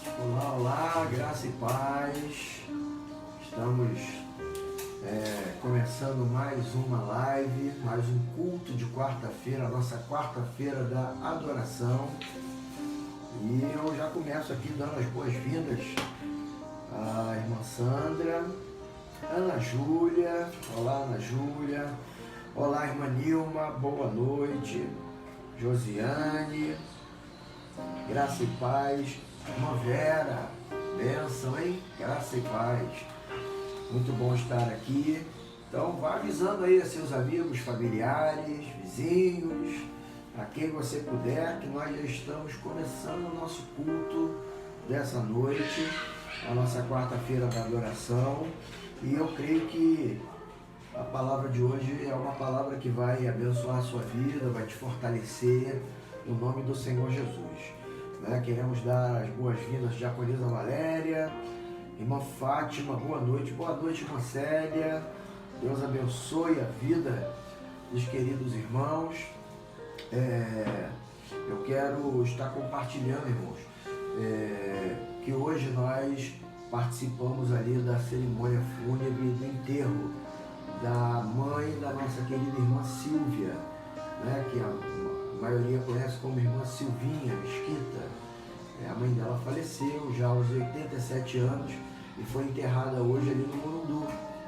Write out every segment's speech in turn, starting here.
Olá, olá, graça e paz. Estamos começando mais uma live, mais um culto de quarta-feira, a nossa quarta-feira da adoração. E eu já começo aqui dando as boas-vindas à irmã Sandra, Ana Júlia. Olá, Ana Júlia. Olá, irmã Nilma, boa noite. Josiane, graça e paz. Irmã Vera, bênção, hein? Graça e paz. Muito bom estar aqui. Então, vá avisando aí a seus amigos, familiares, vizinhos, a quem você puder, que nós já estamos começando o nosso culto dessa noite, a nossa quarta-feira da adoração. E eu creio que a palavra de hoje é uma palavra que vai abençoar a sua vida, vai te fortalecer, no nome do Senhor Jesus. Queremos dar as boas-vindas à Diaconisa Valéria, irmã Fátima, boa noite, irmã Célia. Deus abençoe a vida dos queridos irmãos. Eu quero estar compartilhando, irmãos, que hoje nós participamos ali da cerimônia fúnebre do enterro da mãe da nossa querida irmã Silvia, que a maioria conhece como irmã Silvinha Mesquita. A mãe dela faleceu já aos 87 anos e foi enterrada hoje ali no Morundu.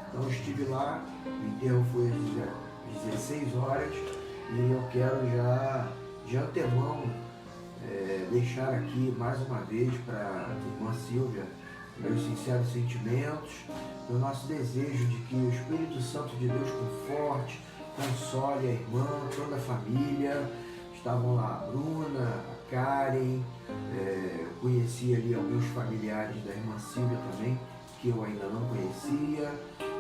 Então eu estive lá, o enterro foi às 16 horas e eu quero já de antemão deixar aqui mais uma vez para a irmã Silvia meus sinceros sentimentos, o nosso desejo de que o Espírito Santo de Deus conforte, console a irmã, toda a família. Estavam lá a Bruna, a Karen, conheci ali alguns familiares da irmã Silvia também, que eu ainda não conhecia,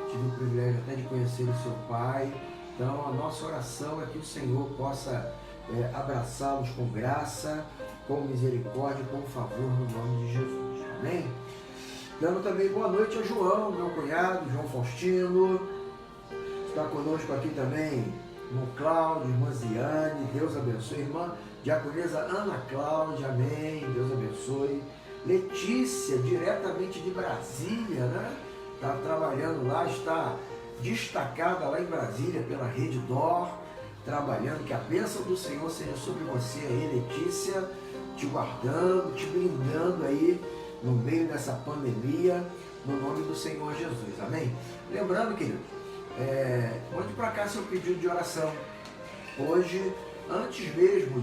tive o privilégio até de conhecer o seu pai. Então a nossa oração é que o Senhor possa abraçá-los com graça, com misericórdia, com favor, no nome de Jesus. Amém? Dando também boa noite a João, meu cunhado, João Faustino. Está conosco aqui também irmão Cláudio, irmã Ziane, Deus abençoe. Irmã Diaconisa Ana Cláudia, amém, Deus abençoe. Letícia, diretamente de Brasília, está trabalhando lá, está destacada lá em Brasília pela Rede DOR, trabalhando. Que a bênção do Senhor seja sobre você aí, Letícia, te guardando, te blindando aí no meio dessa pandemia, no nome do Senhor Jesus, amém? Lembrando, querido, mande para cá seu pedido de oração. Hoje, antes mesmo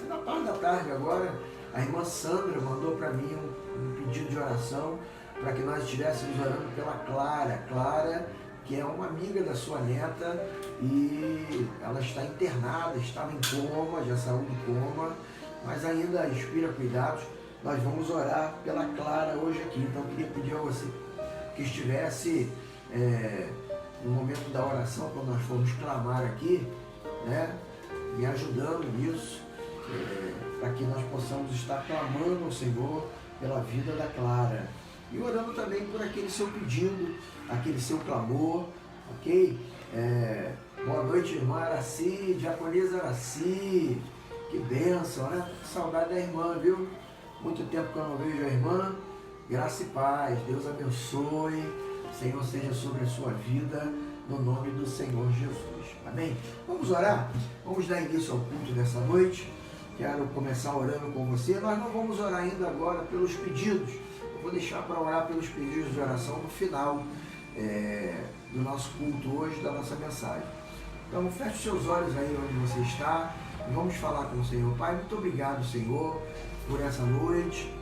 na parte da tarde agora, a irmã Sandra mandou para mim um pedido de oração para que nós estivéssemos orando pela Clara, que é uma amiga da sua neta e ela está internada, estava em coma, já saiu do coma, mas ainda inspira cuidados. Nós vamos orar pela Clara hoje aqui. Então eu queria pedir a você que estivesse no momento da oração, quando nós formos clamar aqui, me ajudando nisso, para que nós possamos estar clamando ao Senhor pela vida da Clara e orando também por aquele seu pedido, aquele seu clamor, ok? Boa noite, irmã Araci, Diaconisa Araci, que bênção, Que saudade da irmã, viu? Muito tempo que eu não vejo a irmã. Graça e paz, Deus abençoe, Senhor seja sobre a sua vida, no nome do Senhor Jesus, amém? Vamos orar? Vamos dar início ao culto dessa noite. Quero começar orando com você. Nós não vamos orar ainda agora pelos pedidos, eu vou deixar para orar pelos pedidos de oração no final do nosso culto hoje, da nossa mensagem. Então feche seus olhos aí onde você está e vamos falar com o Senhor. Pai, muito obrigado, Senhor, por essa noite.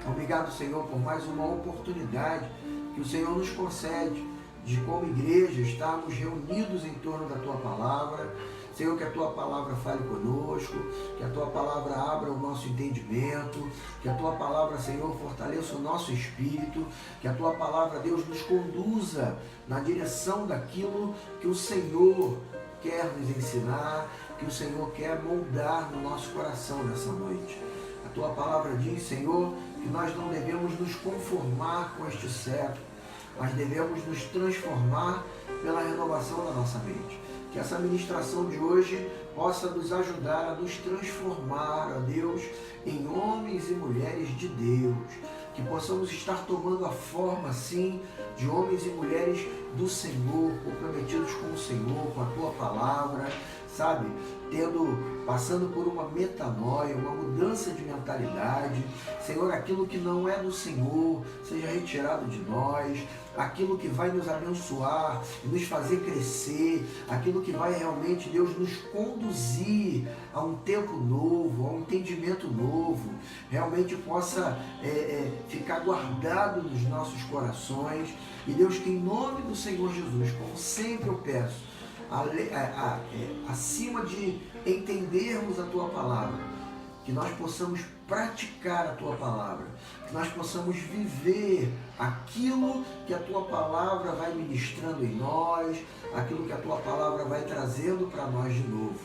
Obrigado, Senhor, por mais uma oportunidade que o Senhor nos concede de, como igreja, estarmos reunidos em torno da Tua Palavra. Senhor, que a Tua Palavra fale conosco, que a Tua Palavra abra o nosso entendimento, que a Tua Palavra, Senhor, fortaleça o nosso espírito, que a Tua Palavra, Deus, nos conduza na direção daquilo que o Senhor quer nos ensinar, que o Senhor quer moldar no nosso coração nessa noite. A Tua Palavra diz, Senhor, que nós não devemos nos conformar com este século, mas devemos nos transformar pela renovação da nossa mente. que essa ministração de hoje possa nos ajudar a nos transformar, ó Deus, em homens e mulheres de Deus, que possamos estar tomando a forma, sim, de homens e mulheres do Senhor, comprometidos com o Senhor, com a Tua Palavra, sabe? Passando por uma metanoia, uma mudança de mentalidade. Senhor, aquilo que não é do Senhor seja retirado de nós, aquilo que vai nos abençoar, nos fazer crescer, aquilo que vai realmente, Deus, nos conduzir a um tempo novo, a um entendimento novo, realmente possa ficar guardado nos nossos corações. E Deus, que em nome do Senhor Jesus, como sempre eu peço, acima de entendermos a Tua Palavra, que nós possamos praticar a Tua Palavra, que nós possamos viver aquilo que a Tua Palavra vai ministrando em nós, aquilo que a Tua Palavra vai trazendo para nós de novo.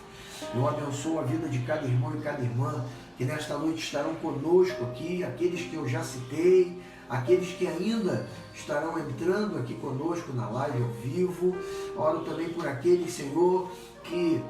Eu abençoo a vida de cada irmão e cada irmã que nesta noite estarão conosco aqui, aqueles que eu já citei, aqueles que ainda estarão entrando aqui conosco na live ao vivo. Oro também por aqueles, Senhor, que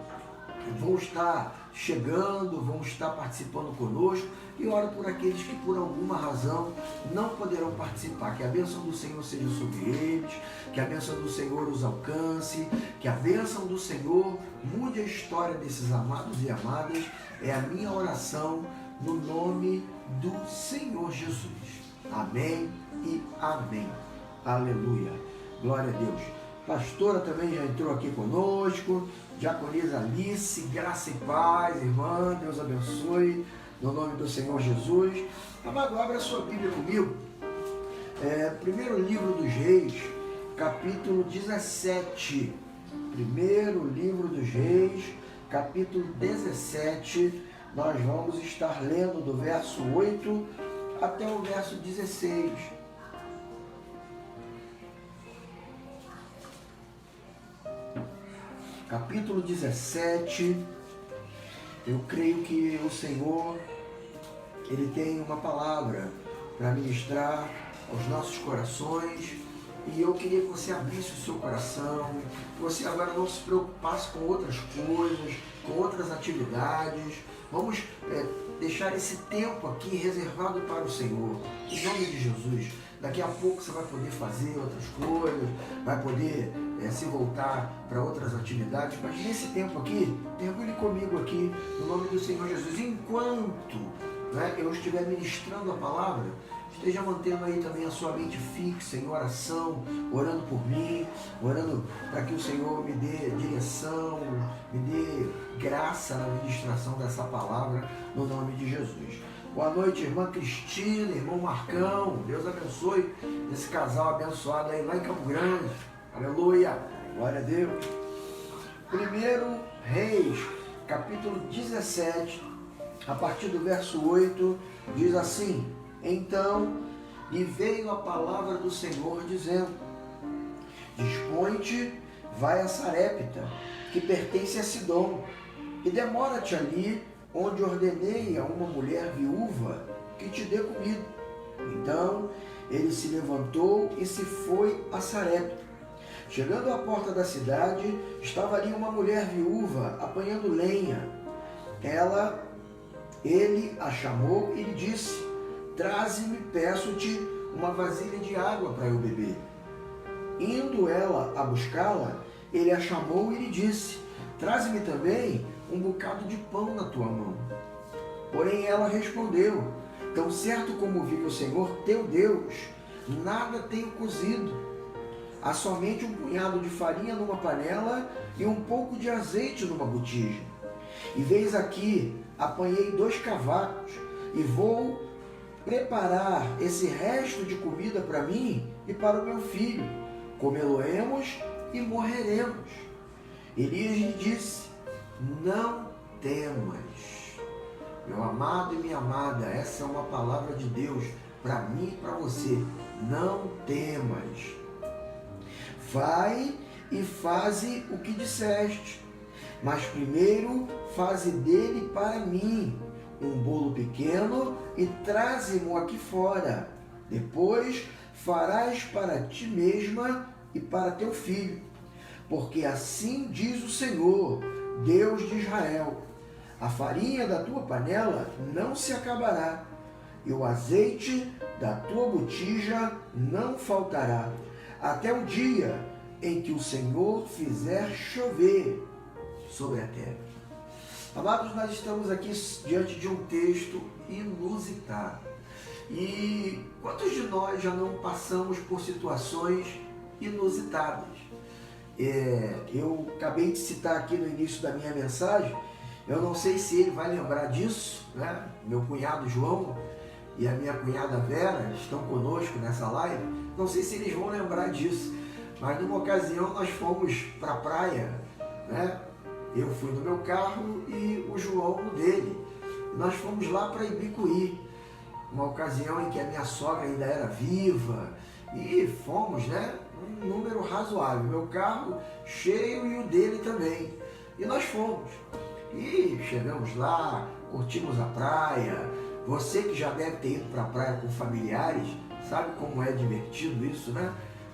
vão estar chegando, vão estar participando conosco, e oro por aqueles que por alguma razão não poderão participar. Que a bênção do Senhor seja sobre eles, que a bênção do Senhor os alcance, que a bênção do Senhor mude a história desses amados e amadas. É a minha oração no nome do Senhor Jesus. Amém e amém. Aleluia. Glória a Deus. Pastora também já entrou aqui conosco. Diaconisa Alice, graça e paz, irmã. Deus abençoe. No nome do Senhor Jesus. Amado, abra a sua Bíblia comigo. Primeiro livro dos Reis, capítulo 17. Primeiro livro dos Reis, capítulo 17. Nós vamos estar lendo do verso 8 até o verso 16. Capítulo 17. Eu creio que o Senhor, Ele tem uma palavra para ministrar aos nossos corações, e eu queria que você abrisse o seu coração, que você agora não se preocupasse com outras coisas, com outras atividades. Vamos deixar esse tempo aqui reservado para o Senhor, em nome de Jesus. Daqui a pouco você vai poder fazer outras coisas, vai poder se voltar para outras atividades, mas nesse tempo aqui, mergulhe comigo aqui, no nome do Senhor Jesus. Enquanto eu estiver ministrando a palavra, esteja mantendo aí também a sua mente fixa em oração, orando por mim, orando para que o Senhor me dê direção, me dê graça na ministração dessa palavra, no nome de Jesus. Boa noite, irmã Cristina, irmão Marcão. Deus abençoe esse casal abençoado aí lá em Campo Grande. Aleluia, glória a Deus. Primeiro Reis, capítulo 17, a partir do verso 8, diz assim: Então lhe veio a palavra do Senhor dizendo: Dispõe-te, vai a Sarepta, que pertence a Sidom, e demora-te ali, onde ordenei a uma mulher viúva que te dê comida. Então ele se levantou e se foi a Sarepta. Chegando à porta da cidade, estava ali uma mulher viúva apanhando lenha. Ele a chamou e lhe disse: Traze-me, peço-te, uma vasilha de água para eu beber. Indo ela a buscá-la, ele a chamou e lhe disse: Traze-me também um bocado de pão na tua mão. Porém ela respondeu: Tão certo como vive o Senhor teu Deus, nada tenho cozido. Há somente um punhado de farinha numa panela e um pouco de azeite numa botija. E veis aqui, apanhei 2 cavacos e vou preparar esse resto de comida para mim e para o meu filho. Comê-lo-emos e morreremos. Elias lhe disse: Não temas. Meu amado e minha amada, essa é uma palavra de Deus para mim e para você. Não temas. Vai e faze o que disseste, mas primeiro faze dele para mim um bolo pequeno e traze-mo aqui fora. Depois farás para ti mesma e para teu filho. porque assim diz o Senhor, Deus de Israel: a farinha da tua panela não se acabará, e o azeite da tua botija não faltará, até o dia em que o Senhor fizer chover sobre a terra. Amados, nós estamos aqui diante de um texto inusitado. E quantos de nós já não passamos por situações inusitadas? Eu acabei de citar aqui no início da minha mensagem, eu não sei se ele vai lembrar disso, né? Meu cunhado João e a minha cunhada Vera estão conosco nessa live, não sei se eles vão lembrar disso, mas numa ocasião nós fomos para a praia, né? Eu fui no meu carro e o João no dele. Nós fomos lá para Ibicuí, uma ocasião em que a minha sogra ainda era viva, e fomos, né? Um número razoável, meu carro cheio e o dele também. E nós fomos. E chegamos lá, curtimos a praia. Você que já deve ter ido para a praia com familiares, sabe como é divertido isso, né?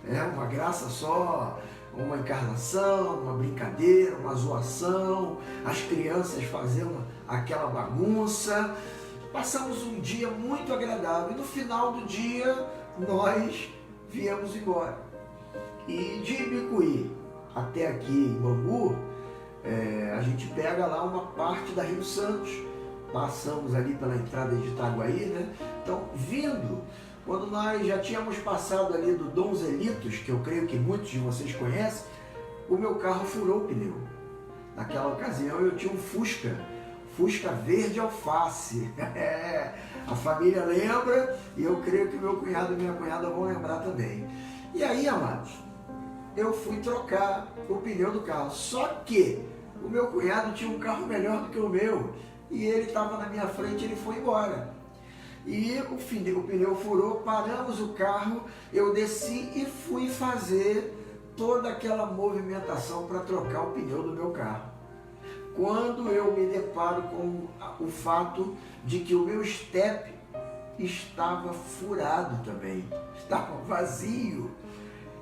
É uma graça só, uma encarnação, uma brincadeira, uma zoação, as crianças fazendo aquela bagunça. Passamos um dia muito agradável e no final do dia nós viemos embora. E de Ibicuí até aqui em Bangu, a gente pega lá uma parte da Rio Santos. Passamos ali pela entrada de Itaguaí, né? Então, vindo, quando nós já tínhamos passado ali do Donzelitos, que eu creio que muitos de vocês conhecem, o meu carro furou o pneu. Naquela ocasião eu tinha um Fusca verde alface. A família lembra e eu creio que meu cunhado e minha cunhada vão lembrar também. E aí, amados, eu fui trocar o pneu do carro. Só que o meu cunhado tinha um carro melhor do que o meu e ele estava na minha frente, ele foi embora. E o pneu furou, paramos o carro, eu desci e fui fazer toda aquela movimentação para trocar o pneu do meu carro. Quando eu me deparo com o fato de que o meu step estava furado também, estava vazio.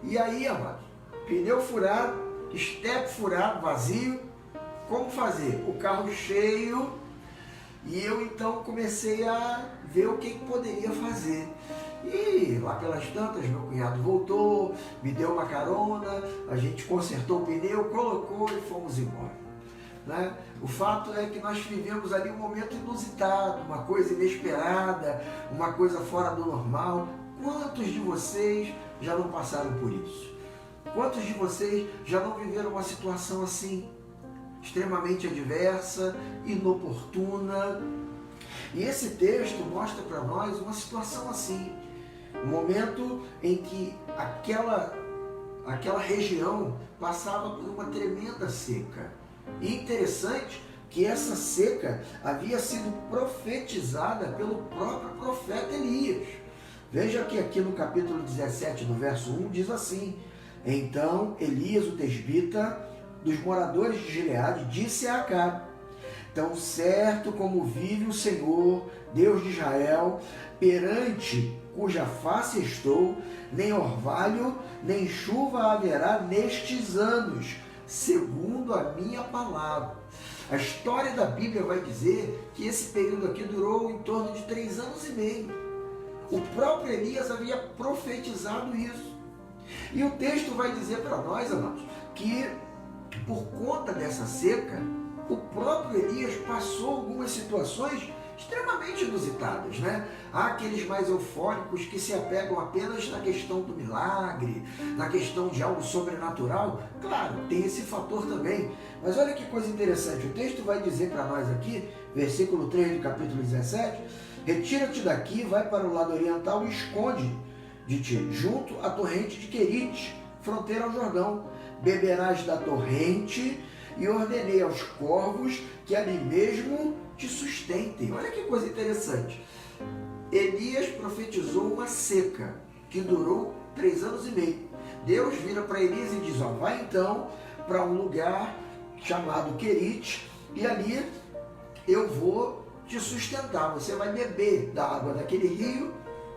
E aí, amado, pneu furado, step furado, vazio, como fazer? O carro cheio, e eu então comecei a ver o que poderia fazer. E lá pelas tantas, meu cunhado voltou, me deu uma carona, a gente consertou o pneu, colocou e fomos embora. Né? O fato é que nós vivemos ali um momento inusitado, uma coisa inesperada, uma coisa fora do normal. Quantos de vocês já não passaram por isso? Quantos de vocês já não viveram uma situação assim, extremamente adversa, inoportuna? E esse texto mostra para nós uma situação assim, um momento em que aquela região passava por uma tremenda seca. E interessante que essa seca havia sido profetizada pelo próprio profeta Elias. Veja que aqui no capítulo 17, no verso 1, diz assim: então Elias, o tesbita, dos moradores de Gileade, disse a Acabe: tão certo como vive o Senhor, Deus de Israel, perante cuja face estou, nem orvalho, nem chuva haverá nestes anos, segundo a minha palavra. A história da Bíblia vai dizer que esse período aqui durou em torno de 3 anos e meio. O próprio Elias havia profetizado isso. E o texto vai dizer para nós, amados, que por conta dessa seca, o próprio Elias passou algumas situações extremamente inusitadas, né? Há aqueles mais eufóricos que se apegam apenas na questão do milagre, na questão de algo sobrenatural. Claro, tem esse fator também. Mas olha que coisa interessante, o texto vai dizer para nós aqui, versículo 3 do capítulo 17, retira-te daqui, vai para o lado oriental e esconde de ti, junto à torrente de Querite, fronteira ao Jordão. Beberás da torrente e ordenei aos corvos que ali mesmo te sustentem. Olha que coisa interessante. Elias profetizou uma seca que durou 3 anos e meio. Deus vira para Elias e diz: vai então para um lugar chamado Querite e ali eu vou te sustentar. Você vai beber da água daquele rio,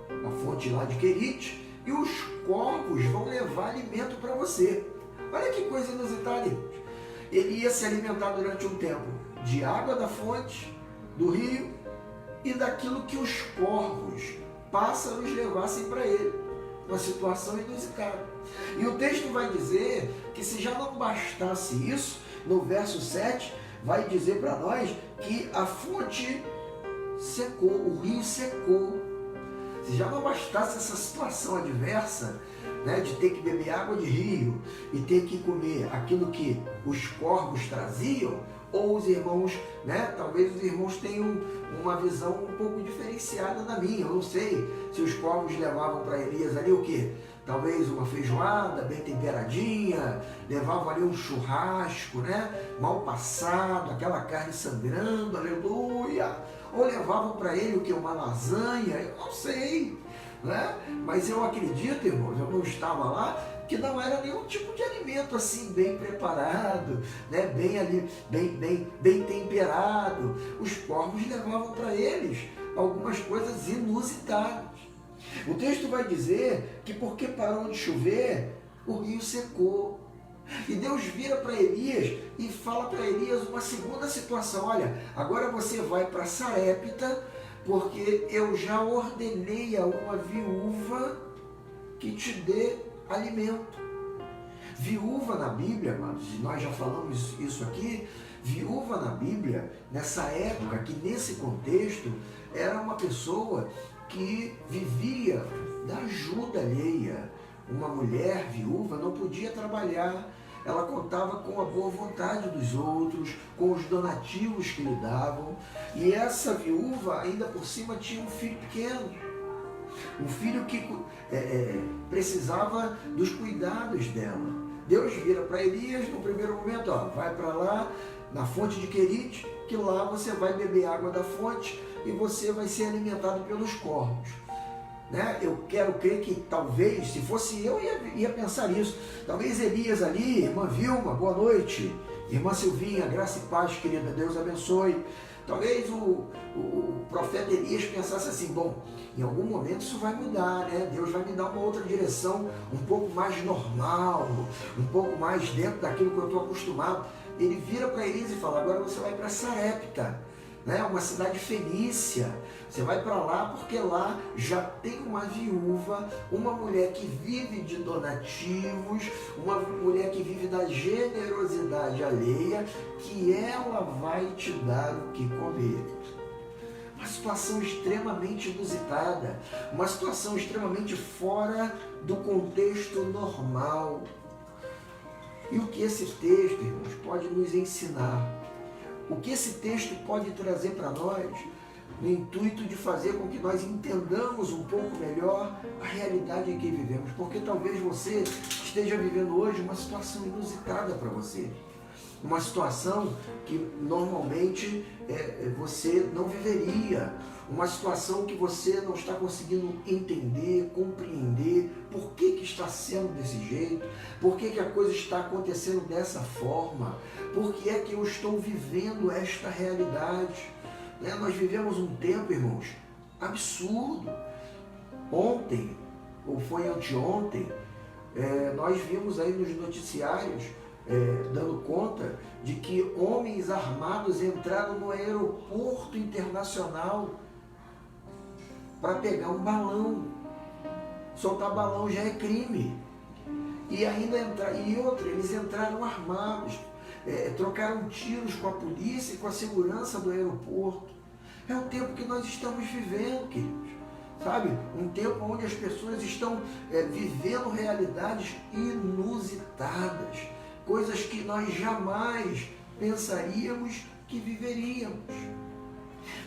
a fonte lá de Querite, e os corvos vão levar alimento para você. Olha que coisa inusitada, irmãos. Ele ia se alimentar durante um tempo de água da fonte, do rio e daquilo que os corvos, pássaros, levassem para ele. Uma situação inusitada. E o texto vai dizer que se já não bastasse isso, no verso 7, vai dizer para nós que a fonte secou, o rio secou. Se já não bastasse essa situação adversa, né, de ter que beber água de rio e ter que comer aquilo que os corvos traziam, ou os irmãos, né, talvez os irmãos tenham uma visão um pouco diferenciada da minha, eu não sei se os corvos levavam para Elias ali o quê? Talvez uma feijoada bem temperadinha, levavam ali um churrasco, né, mal passado, aquela carne sangrando, aleluia, ou levavam para ele o que? Uma lasanha, eu não sei, né? Mas eu acredito, irmãos, eu não estava lá, que não era nenhum tipo de alimento assim bem preparado, né? bem temperado. Os corvos levavam para eles algumas coisas inusitadas. O texto vai dizer que porque parou de chover, o rio secou. E Deus vira para Elias e fala para Elias uma segunda situação. Olha, agora você vai para Sarepta, porque eu já ordenei a uma viúva que te dê alimento. Viúva na Bíblia, amados, e nós já falamos isso aqui, viúva na Bíblia, nessa época, aqui nesse contexto, era uma pessoa que vivia da ajuda alheia. Uma mulher viúva não podia trabalhar, ela contava com a boa vontade dos outros, com os donativos que lhe davam, e essa viúva ainda por cima tinha um filho pequeno, um filho que precisava dos cuidados dela. Deus vira para Elias no primeiro momento, ó, vai para lá na fonte de Querite, que lá você vai beber água da fonte e você vai ser alimentado pelos corvos. Né? Eu quero crer que talvez, se fosse eu, ia pensar isso. Talvez Elias ali, irmã Vilma, boa noite. Irmã Silvinha, graça e paz, querida, Deus abençoe. Talvez o profeta Elias pensasse assim, bom, em algum momento isso vai mudar, né? Deus vai me dar uma outra direção, um pouco mais normal, um pouco mais dentro daquilo que eu estou acostumado. Ele vira para Elias e fala, agora você vai para Sarepta, né? Uma cidade fenícia. Você vai para lá porque lá já tem uma viúva, uma mulher que vive de donativos, uma mulher que vive da generosidade alheia, que ela vai te dar o que comer. Uma situação extremamente inusitada, uma situação extremamente fora do contexto normal. E o que esse texto, irmãos, pode nos ensinar? O que esse texto pode trazer para nós, no intuito de fazer com que nós entendamos um pouco melhor a realidade em que vivemos? Porque talvez você esteja vivendo hoje uma situação inusitada para você. Uma situação que normalmente você não viveria. Uma situação que você não está conseguindo entender, compreender por que está sendo desse jeito, por que a coisa está acontecendo dessa forma, por que é que eu estou vivendo esta realidade. Né? Nós vivemos um tempo, irmãos, absurdo. Ontem, ou foi anteontem, nós vimos aí nos noticiários dando conta de que homens armados entraram no aeroporto internacional para pegar um balão. Soltar balão já é crime. E ainda eles entraram armados, trocaram tiros com a polícia e com a segurança do aeroporto. É o tempo que nós estamos vivendo, queridos. Sabe? Um tempo onde as pessoas estão vivendo realidades inusitadas, coisas que nós jamais pensaríamos que viveríamos.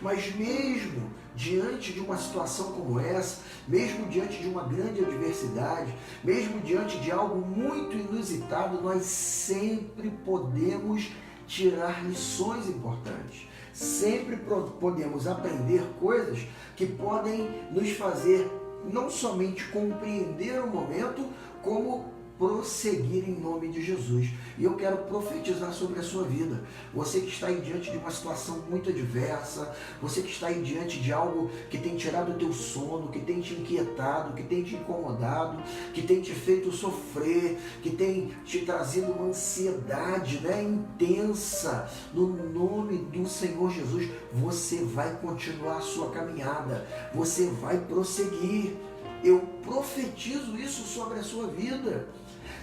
Mas mesmo diante de uma situação como essa, mesmo diante de uma grande adversidade, mesmo diante de algo muito inusitado, nós sempre podemos tirar lições importantes. Sempre podemos aprender coisas que podem nos fazer não somente compreender o momento, como prosseguir em nome de Jesus. E eu quero profetizar sobre a sua vida. Você que está aí diante de uma situação muito adversa, você que está aí diante de algo que tem tirado o teu sono, que tem te inquietado, que tem te incomodado, que tem te feito sofrer, que tem te trazido uma ansiedade, né, intensa, no nome do Senhor Jesus, você vai continuar a sua caminhada, você vai prosseguir. Eu profetizo isso sobre a sua vida.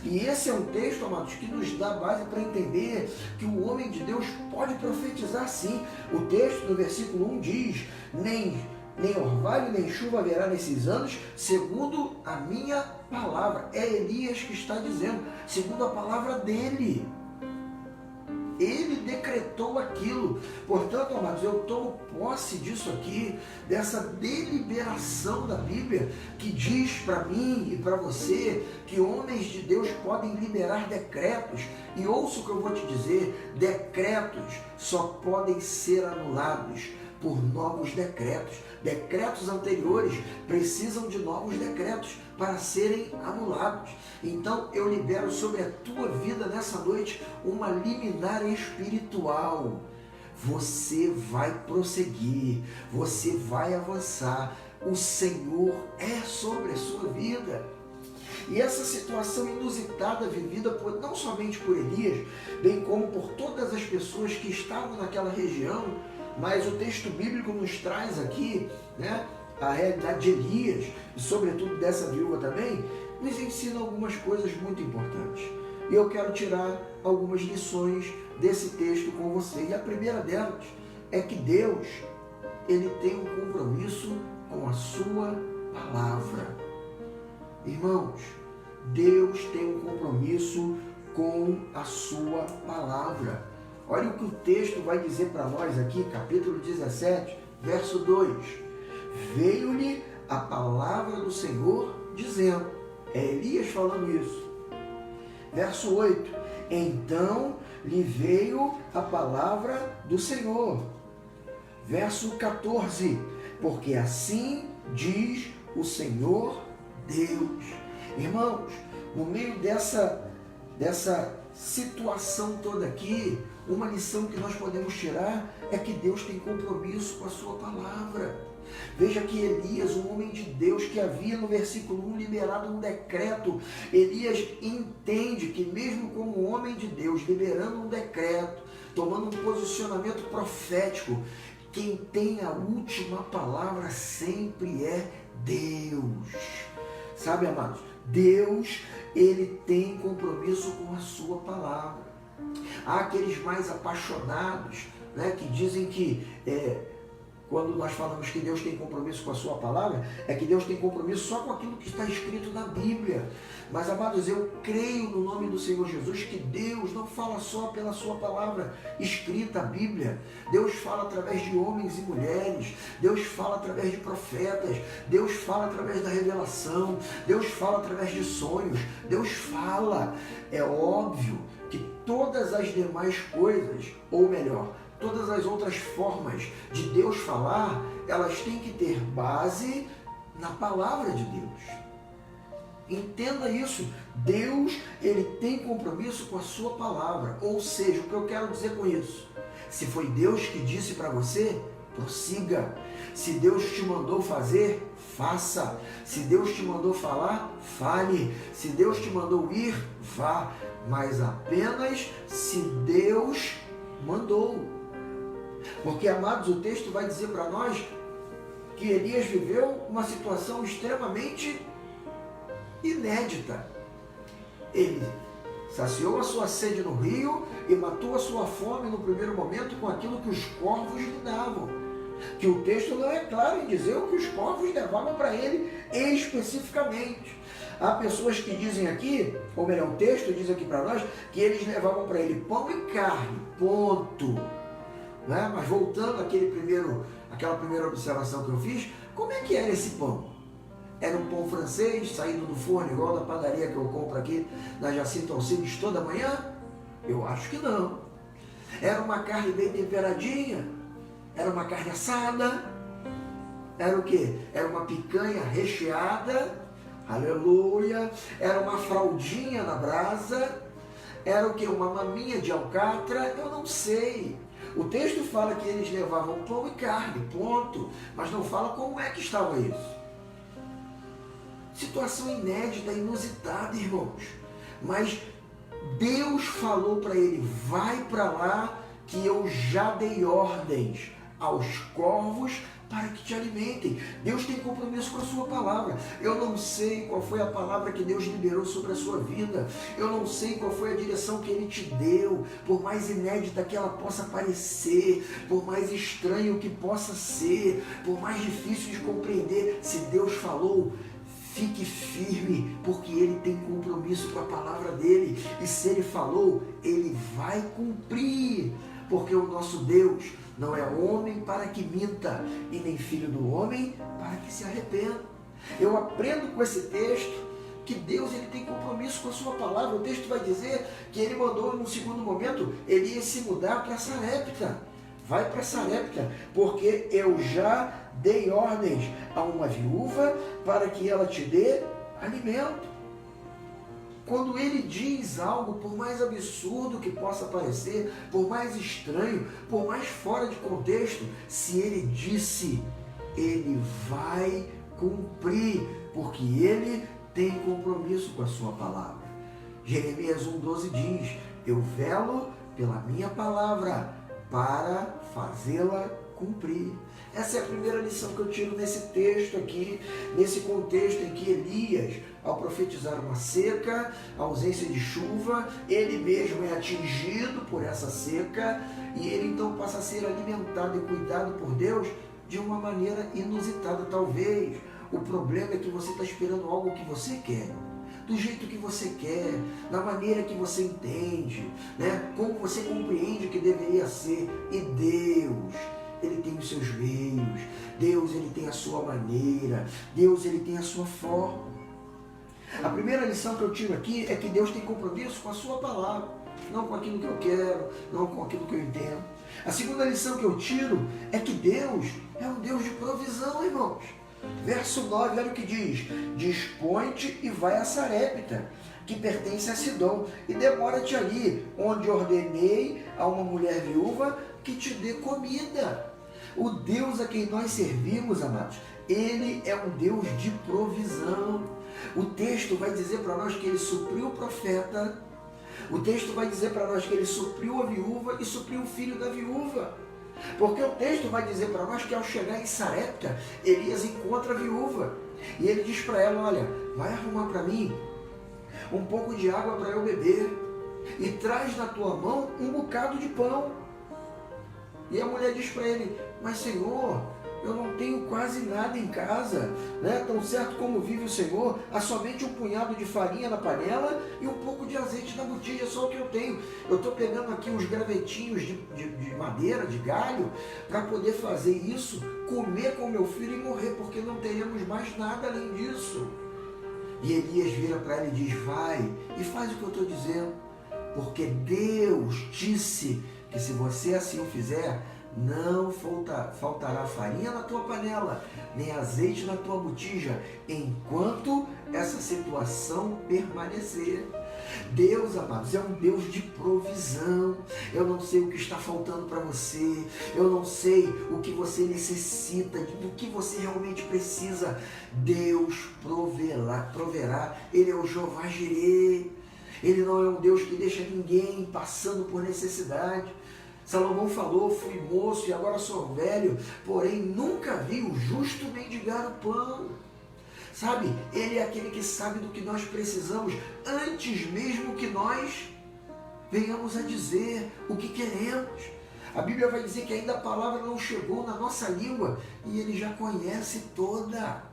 E esse é um texto, amados, que nos dá base para entender que o homem de Deus pode profetizar sim. O texto, no versículo 1, diz: nem orvalho, nem chuva haverá nesses anos, segundo a minha palavra. É Elias que está dizendo, segundo a palavra dele. Ele decretou aquilo. Portanto, amados, eu tomo posse disso aqui, dessa deliberação da Bíblia, que diz para mim e para você que homens de Deus podem liberar decretos. E ouça o que eu vou te dizer: decretos só podem ser anulados por novos decretos. Decretos anteriores precisam de novos decretos para serem anulados. Então eu libero sobre a tua vida nessa noite uma liminar espiritual. Você vai prosseguir, você vai avançar. O Senhor é sobre a sua vida. E essa situação inusitada vivida não somente por Elias, bem como por todas as pessoas que estavam naquela região, mas o texto bíblico nos traz aqui, né, a realidade de Elias, e sobretudo dessa viúva também, nos ensina algumas coisas muito importantes. E eu quero tirar algumas lições desse texto com você. E a primeira delas é que Deus, Ele tem um compromisso com a sua palavra. Irmãos, Deus tem um compromisso com a sua palavra. Olha o que o texto vai dizer para nós aqui, capítulo 17, verso 2. Veio-lhe a palavra do Senhor dizendo, é Elias falando isso. Verso 8, então lhe veio a palavra do Senhor. Verso 14, porque assim diz o Senhor Deus. Irmãos, no meio dessa situação toda aqui, uma lição que nós podemos tirar é que Deus tem compromisso com a sua palavra. Veja que Elias, um homem de Deus que havia no versículo 1 liberado um decreto, Elias entende que mesmo como homem de Deus, liberando um decreto, tomando um posicionamento profético, quem tem a última palavra sempre é Deus. Sabe, amados, Deus, Ele tem compromisso com a sua palavra. Há aqueles mais apaixonados, né, que dizem que quando nós falamos que Deus tem compromisso com a sua palavra, é que Deus tem compromisso só com aquilo que está escrito na Bíblia. Mas, amados, eu creio no nome do Senhor Jesus que Deus não fala só pela sua palavra escrita, a Bíblia. Deus fala através de homens e mulheres, Deus fala através de profetas, Deus fala através da revelação, Deus fala através de sonhos, Deus fala. É óbvio que todas as demais coisas, ou melhor, todas as outras formas de Deus falar, elas têm que ter base na palavra de Deus. Entenda isso. Deus, Ele tem compromisso com a sua palavra. Ou seja, o que eu quero dizer com isso? Se foi Deus que disse para você, prossiga. Se Deus te mandou fazer, faça. Se Deus te mandou falar, fale. Se Deus te mandou ir, vá. Mas apenas se Deus mandou. Porque, amados, o texto vai dizer para nós que Elias viveu uma situação extremamente inédita. Ele saciou a sua sede no rio e matou a sua fome no primeiro momento com aquilo que os corvos lhe davam. Que o texto não é claro em dizer o que os corvos levavam para ele especificamente. Há pessoas que dizem aqui, ou melhor, o texto diz aqui para nós, que eles levavam para ele pão e carne, ponto. Né? Mas voltando àquela primeira observação que eu fiz, como é que era esse pão? Era um pão francês, saindo do forno, igual da padaria que eu compro aqui na Jacinto Alcides toda manhã? Eu acho que não. Era uma carne bem temperadinha? Era uma carne assada? Era o quê? Era uma picanha recheada Aleluia. Era uma fraldinha na brasa? Era o que? Uma maminha de alcatra? Eu não sei. O texto fala que eles levavam pão e carne, ponto. Mas não fala como é que estava isso. Situação inédita, inusitada, irmãos. Mas Deus falou para ele, vai para lá que eu já dei ordens aos corvos para que te alimentem. Deus tem compromisso com a sua palavra. Eu não sei qual foi a palavra que Deus liberou sobre a sua vida. Eu não sei qual foi a direção que Ele te deu. Por mais inédita que ela possa parecer, por mais estranho que possa ser, por mais difícil de compreender, se Deus falou, fique firme, porque Ele tem compromisso com a palavra dEle. E se Ele falou, Ele vai cumprir. Porque o nosso Deus não é homem para que minta, e nem filho do homem para que se arrependa. Eu aprendo com esse texto que Deus ele tem compromisso com a sua palavra. O texto vai dizer que Ele mandou, no segundo momento, Elias se mudar para Sarepta. Vai para Sarepta, porque eu já dei ordens a uma viúva para que ela te dê alimento. Quando Ele diz algo, por mais absurdo que possa parecer, por mais estranho, por mais fora de contexto, se Ele disse, Ele vai cumprir, porque Ele tem compromisso com a sua palavra. Jeremias 1,12 diz, eu velo pela minha palavra para fazê-la cumprir. Essa é a primeira lição que eu tiro nesse texto aqui, nesse contexto em que Elias, ao profetizar uma seca, a ausência de chuva, ele mesmo é atingido por essa seca e ele então passa a ser alimentado e cuidado por Deus de uma maneira inusitada. Talvez o problema é que você está esperando algo que você quer, do jeito que você quer, da maneira que você entende, né? Como você compreende que deveria ser. E Deus, Ele tem os seus meios, Deus ele tem a sua maneira, Deus ele tem a sua forma. A primeira lição que eu tiro aqui é que Deus tem compromisso com a sua palavra, não com aquilo que eu quero, não com aquilo que eu entendo. A segunda lição que eu tiro é que Deus é um Deus de provisão, irmãos. Verso 9, olha o que diz, dispõe-te e vai a Sarepta, que pertence a Sidom, e demora-te ali, onde ordenei a uma mulher viúva que te dê comida. O Deus a quem nós servimos, amados, Ele é um Deus de provisão. O texto vai dizer para nós que Ele supriu o profeta, o texto vai dizer para nós que Ele supriu a viúva e supriu o filho da viúva. Porque o texto vai dizer para nós que ao chegar em Sarepta, Elias encontra a viúva. E ele diz para ela, olha, vai arrumar para mim um pouco de água para eu beber e traz na tua mão um bocado de pão. E a mulher diz para ele, mas Senhor, eu não tenho quase nada em casa, né? Tão certo como vive o Senhor, há somente um punhado de farinha na panela e um pouco de azeite na botija, é só o que eu tenho. Eu estou pegando aqui uns gravetinhos de madeira, de galho, para poder fazer isso, comer com meu filho e morrer, porque não teremos mais nada além disso. E Elias vira para ela e diz, vai e faz o que eu estou dizendo, porque Deus disse que se você assim o fizer, não faltará farinha na tua panela, nem azeite na tua botija, enquanto essa situação permanecer. Deus, amados, é um Deus de provisão. Eu não sei o que está faltando para você, eu não sei o que você necessita, do que você realmente precisa. Deus proverá. Ele é o Jeová Jireh. Ele não é um Deus que deixa ninguém passando por necessidade. Salomão falou, fui moço e agora sou velho, porém nunca vi o justo mendigar o pão. Sabe, Ele é aquele que sabe do que nós precisamos antes mesmo que nós venhamos a dizer o que queremos. A Bíblia vai dizer que ainda a palavra não chegou na nossa língua e Ele já conhece toda.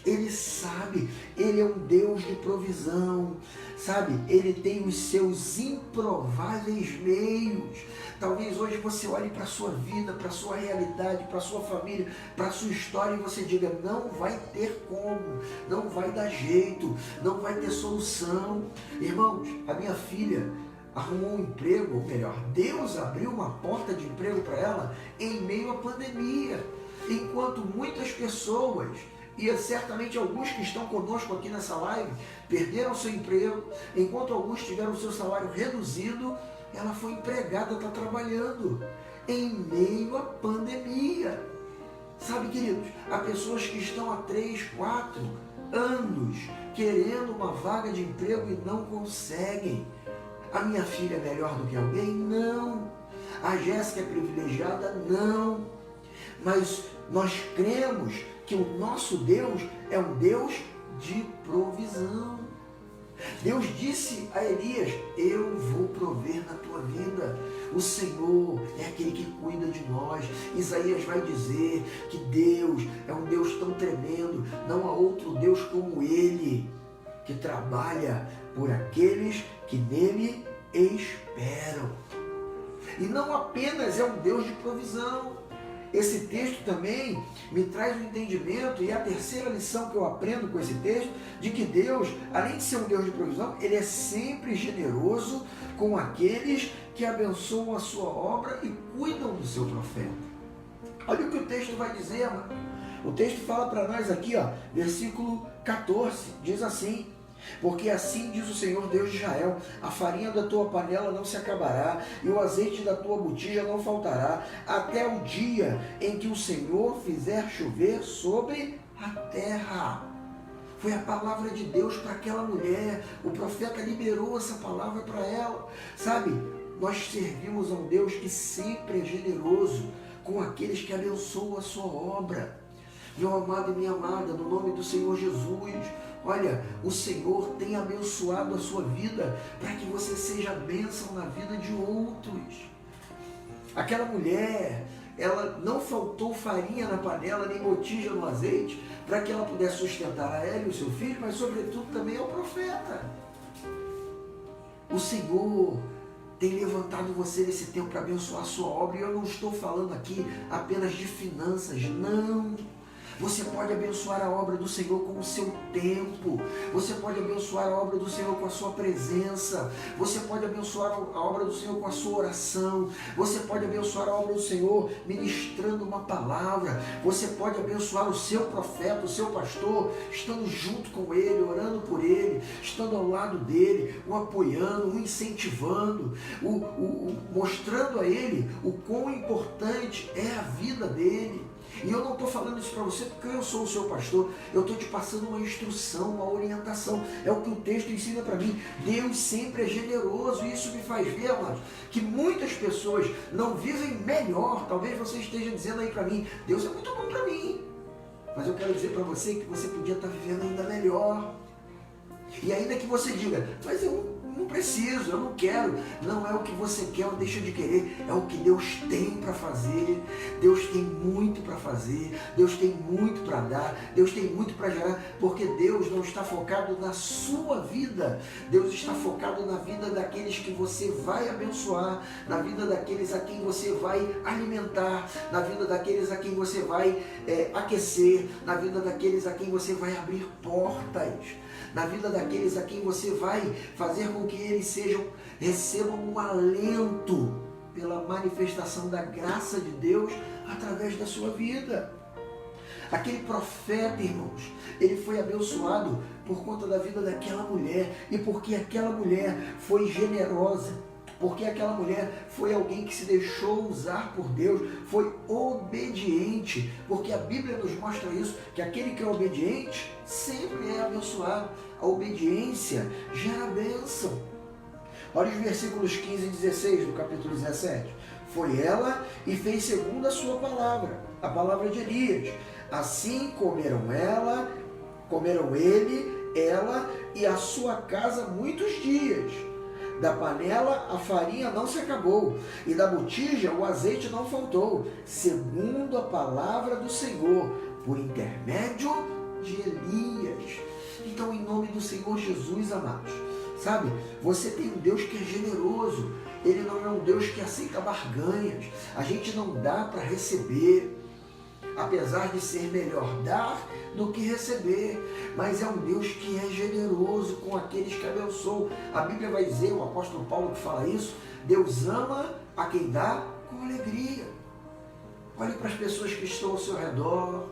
Ele sabe, Ele é um Deus de provisão, sabe? Ele tem os seus improváveis meios. Talvez hoje você olhe para a sua vida, para a sua realidade, para a sua família, para a sua história e você diga, não vai ter como, não vai dar jeito, não vai ter solução. Irmãos, a minha filha arrumou um emprego, ou melhor, Deus abriu uma porta de emprego para ela em meio à pandemia, enquanto muitas pessoas E certamente alguns que estão conosco aqui nessa live perderam seu emprego, enquanto alguns tiveram seu salário reduzido, ela foi empregada, está trabalhando em meio à pandemia. Sabe, queridos, há pessoas que estão há 3, 4 anos querendo uma vaga de emprego e não conseguem. A minha filha é melhor do que alguém? Não. A Jéssica é privilegiada? Não. Mas nós cremos que o nosso Deus é um Deus de provisão. Deus disse a Elias: eu vou prover na tua vida. O Senhor é aquele que cuida de nós. Isaías vai dizer que Deus é um Deus tão tremendo, não há outro Deus como Ele, que trabalha por aqueles que nele esperam. E não apenas é um Deus de provisão. Esse texto também me traz o entendimento, e a terceira lição que eu aprendo com esse texto, de que Deus, além de ser um Deus de provisão, Ele é sempre generoso com aqueles que abençoam a sua obra e cuidam do seu profeta. Olha o que o texto vai dizer, mano. O texto fala para nós aqui, versículo 14, diz assim: porque assim diz o Senhor Deus de Israel: a farinha da tua panela não se acabará, e o azeite da tua botija não faltará, até o dia em que o Senhor fizer chover sobre a terra. Foi a palavra de Deus para aquela mulher. O profeta liberou essa palavra para ela. Sabe, nós servimos a um Deus que sempre é generoso com aqueles que abençoam a sua obra. Meu amado e minha amada, no nome do Senhor Jesus, olha, o Senhor tem abençoado a sua vida para que você seja bênção na vida de outros. Aquela mulher, ela não faltou farinha na panela, nem botija no azeite, para que ela pudesse sustentar a ela e o seu filho, mas sobretudo também ao profeta. O Senhor tem levantado você nesse tempo para abençoar a sua obra, e eu não estou falando aqui apenas de finanças, não. Você pode abençoar a obra do Senhor com o seu tempo. Você pode abençoar a obra do Senhor com a sua presença. Você pode abençoar a obra do Senhor com a sua oração. Você pode abençoar a obra do Senhor ministrando uma palavra. Você pode abençoar o seu profeta, o seu pastor, estando junto com ele, orando por ele, estando ao lado dele, o apoiando, o incentivando, mostrando a ele o quão importante é a vida dele. E eu não estou falando isso para você porque eu sou o seu pastor, eu estou te passando uma instrução, uma orientação, é o que o texto ensina para mim. Deus sempre é generoso, e isso me faz ver, amados, que muitas pessoas não vivem melhor. Talvez você esteja dizendo aí para mim: Deus é muito bom para mim, mas eu quero dizer para você que você podia estar vivendo ainda melhor. E ainda que você diga: mas eu não preciso, eu não quero. Não é o que você quer ou deixa de querer, é o que Deus tem para fazer. Deus tem muito para fazer, Deus tem muito para dar, Deus tem muito para gerar, porque Deus não está focado na sua vida, Deus está focado na vida daqueles que você vai abençoar, na vida daqueles a quem você vai alimentar, na vida daqueles a quem você vai aquecer, na vida daqueles a quem você vai abrir portas, na vida daqueles a quem você vai fazer com que eles recebam um alento pela manifestação da graça de Deus através da sua vida. Aquele profeta, irmãos, ele foi abençoado por conta da vida daquela mulher, e porque aquela mulher foi generosa, porque aquela mulher foi alguém que se deixou usar por Deus, foi obediente, porque a Bíblia nos mostra isso, que aquele que é obediente sempre é abençoado. A obediência gera bênção. Olha os versículos 15 e 16 do capítulo 17. Foi ela e fez segundo a sua palavra, a palavra de Elias. Assim comeram ele, ela e a sua casa muitos dias. Da panela a farinha não se acabou, e da botija o azeite não faltou, segundo a palavra do Senhor, por intermédio de Elias. Então, em nome do Senhor Jesus, amados, sabe, você tem um Deus que é generoso. Ele não é um Deus que aceita barganhas. A gente não dá para receber, apesar de ser melhor dar do que receber, mas é um Deus que é generoso com aqueles que abençoam. A Bíblia vai dizer, o apóstolo Paulo que fala isso: Deus ama a quem dá com alegria. Olhe para as pessoas que estão ao seu redor,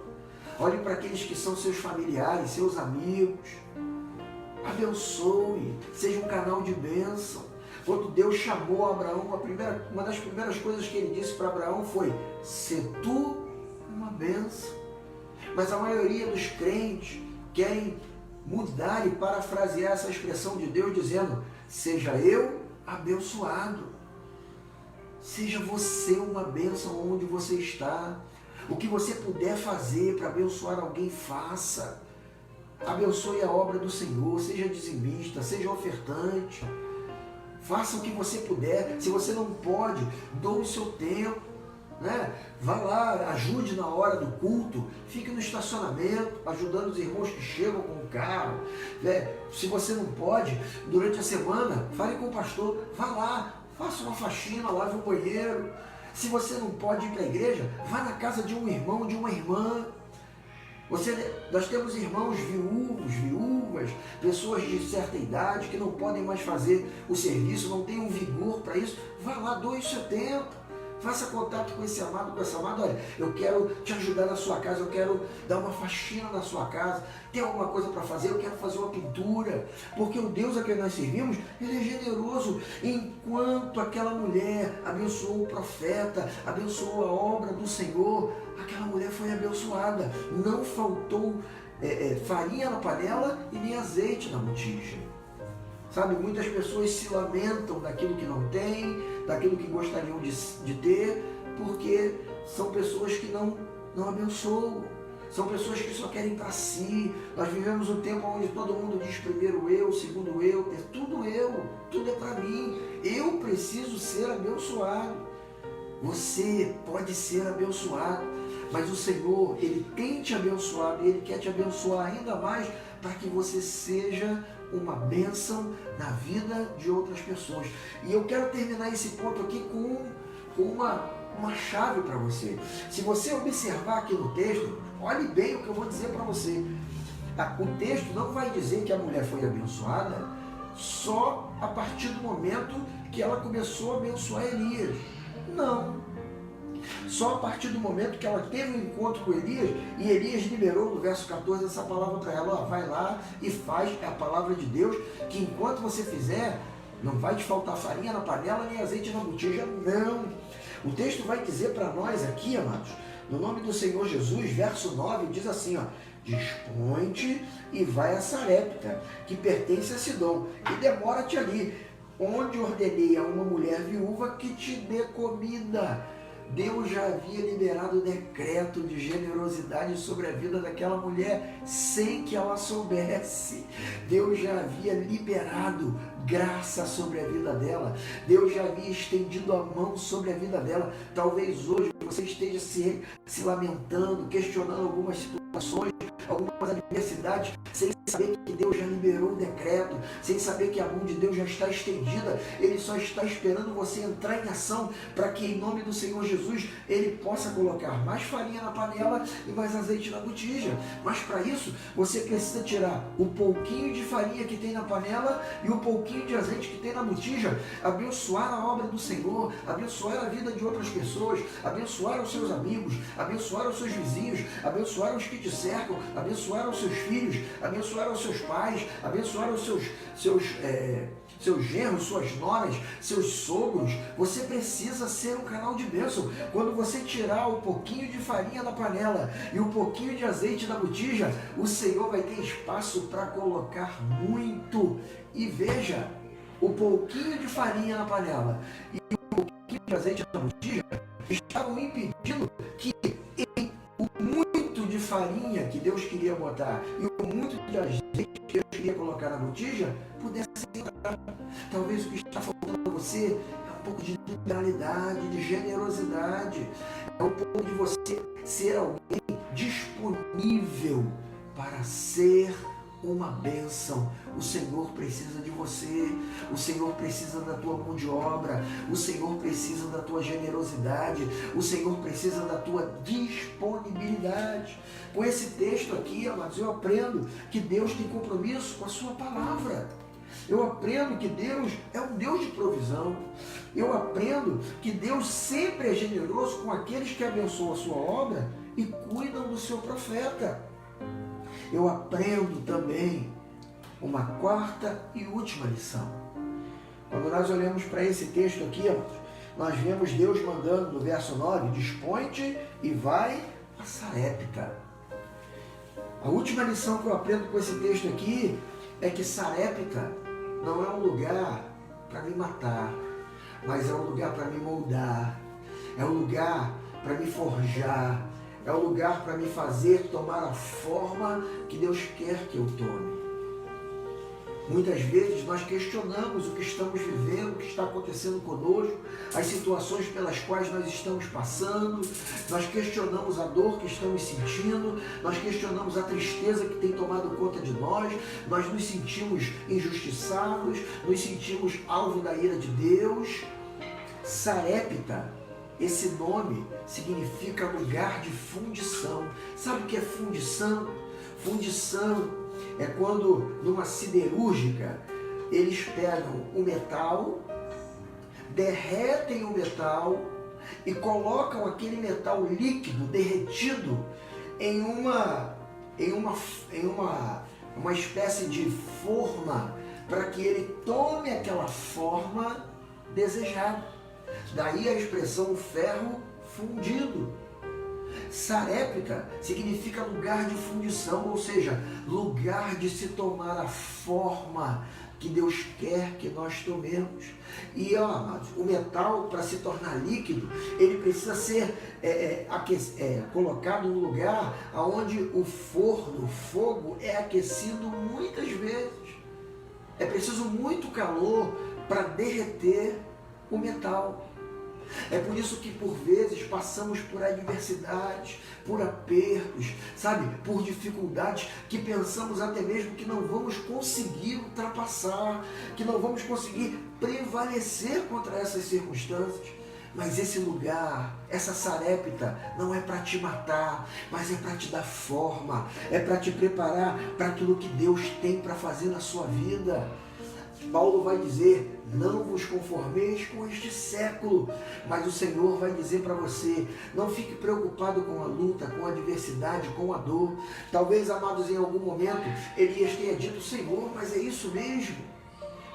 olhe para aqueles que são seus familiares, seus amigos. Abençoe, seja um canal de bênção. Quando Deus chamou Abraão, uma das primeiras coisas que ele disse para Abraão foi: "Se tu uma bênção". Mas a maioria dos crentes querem mudar e parafrasear essa expressão de Deus dizendo: "Seja eu abençoado". Seja você uma bênção onde você está. O que você puder fazer para abençoar alguém, faça. Abençoe a obra do Senhor, seja dizimista, seja ofertante. Faça o que você puder. Se você não pode, doe o seu tempo, né? Vá lá, ajude na hora do culto, fique no estacionamento, ajudando os irmãos que chegam com o carro, né? Se você não pode, durante a semana, fale com o pastor, vá lá, faça uma faxina, lave o banheiro. Se você não pode ir para a igreja, vá na casa de um irmão, de uma irmã. Nós temos irmãos viúvos, viúvas, pessoas de certa idade que não podem mais fazer o serviço, não têm um vigor para isso. Vá lá, doe o seu tempo. Faça contato com esse amado, com essa amada. Olha, eu quero te ajudar na sua casa, eu quero dar uma faxina na sua casa. Tem alguma coisa para fazer? Eu quero fazer uma pintura. Porque o Deus a quem nós servimos, Ele é generoso. Enquanto aquela mulher abençoou o profeta, abençoou a obra do Senhor, aquela mulher foi abençoada. Não faltou farinha na panela e nem azeite na botija. Sabe, muitas pessoas se lamentam daquilo que não tem, daquilo que gostariam de ter, porque são pessoas que não abençoam, são pessoas que só querem para si. Nós vivemos um tempo onde todo mundo diz primeiro eu, segundo eu, tudo é para mim. Eu preciso ser abençoado. Você pode ser abençoado, mas o Senhor, Ele tem te abençoado e Ele quer te abençoar ainda mais para que você seja uma bênção na vida de outras pessoas. E eu quero terminar esse ponto aqui com uma chave para você. Se você observar aqui no texto, olhe bem o que eu vou dizer para você. O texto não vai dizer que a mulher foi abençoada só a partir do momento que ela começou a abençoar Elias. Não. Só a partir do momento que ela teve um encontro com Elias, e Elias liberou no verso 14 essa palavra para ela: vai lá e faz a palavra de Deus, que enquanto você fizer, não vai te faltar farinha na panela nem azeite na botija, não. O texto vai dizer para nós aqui, amados, no nome do Senhor Jesus, verso 9, diz assim, ó: dispõe-te e vai a Sarepta, que pertence a Sidom, e demora-te ali, onde ordenei a uma mulher viúva que te dê comida. Deus já havia liberado o decreto de generosidade sobre a vida daquela mulher sem que ela soubesse. Deus já havia liberado graça sobre a vida dela. Deus já havia estendido a mão sobre a vida dela. Talvez hoje você esteja se lamentando, questionando algumas situações, algumas adversidades, sem saber que Deus já liberou o decreto, sem saber que a mão de Deus já está estendida. Ele só está esperando você entrar em ação para que, em nome do Senhor Jesus, Ele possa colocar mais farinha na panela e mais azeite na botija. Mas para isso, você precisa tirar o pouquinho de farinha que tem na panela e o pouquinho de azeite que tem na botija, abençoar a obra do Senhor, abençoar a vida de outras pessoas, abençoar os seus amigos, abençoar os seus vizinhos, abençoar os que te cercam, abençoar os seus filhos, abençoar os seus pais, abençoar os seus genros, suas noras, seus sogros. Você precisa ser um canal de bênção. Quando você tirar o pouquinho de farinha da panela e o pouquinho de azeite da botija, o Senhor vai ter espaço para colocar muito. E veja, o pouquinho de farinha na panela e o pouquinho de azeite na botija estavam impedindo que o muito de farinha que Deus queria botar e o muito de azeite que Deus queria colocar na botija pudesse entrar. Talvez o que está faltando a você é um pouco de liberalidade, de generosidade, é um pouco de você ser alguém disponível para ser uma bênção. O Senhor precisa de você, o Senhor precisa da tua mão de obra, o Senhor precisa da tua generosidade, o Senhor precisa da tua disponibilidade. Com esse texto aqui, amados, eu aprendo que Deus tem compromisso com a sua palavra. Eu aprendo que Deus é um Deus de provisão. Eu aprendo que Deus sempre é generoso com aqueles que abençoam a sua obra e cuidam do seu profeta. Eu aprendo também uma quarta e última lição. Quando nós olhamos para esse texto aqui, nós vemos Deus mandando no verso 9, dispõe-te e vai a Sarepta. A última lição que eu aprendo com esse texto aqui é que Sarepta não é um lugar para me matar, mas é um lugar para me moldar, é um lugar para me forjar, é um lugar para me fazer tomar a forma que Deus quer que eu tome. Muitas vezes nós questionamos o que estamos vivendo, o que está acontecendo conosco, as situações pelas quais nós estamos passando, nós questionamos a dor que estamos sentindo, nós questionamos a tristeza que tem tomado conta de nós nos sentimos injustiçados, nos sentimos alvo da ira de Deus. Sarepta, esse nome significa lugar de fundição. Sabe o que é fundição? Fundição é quando numa siderúrgica eles pegam o metal, derretem o metal e colocam aquele metal líquido derretido em uma espécie de forma para que ele tome aquela forma desejada. Daí a expressão ferro fundido. Sarepta significa lugar de fundição, ou seja, lugar de se tomar a forma que Deus quer que nós tomemos. E, amados, o metal, para se tornar líquido, ele precisa ser colocado no lugar onde o forno, o fogo, é aquecido muitas vezes. É preciso muito calor para derreter o metal. É por isso que por vezes passamos por adversidades, por apertos, sabe, por dificuldades que pensamos até mesmo que não vamos conseguir ultrapassar, que não vamos conseguir prevalecer contra essas circunstâncias. Mas esse lugar, essa Sarepta, não é para te matar, mas é para te dar forma, é para te preparar para aquilo que Deus tem para fazer na sua vida. Paulo vai dizer, não vos conformeis com este século, mas o Senhor vai dizer para você, não fique preocupado com a luta, com a adversidade, com a dor. Talvez, amados, em algum momento, Elias tenha dito, Senhor, mas é isso mesmo,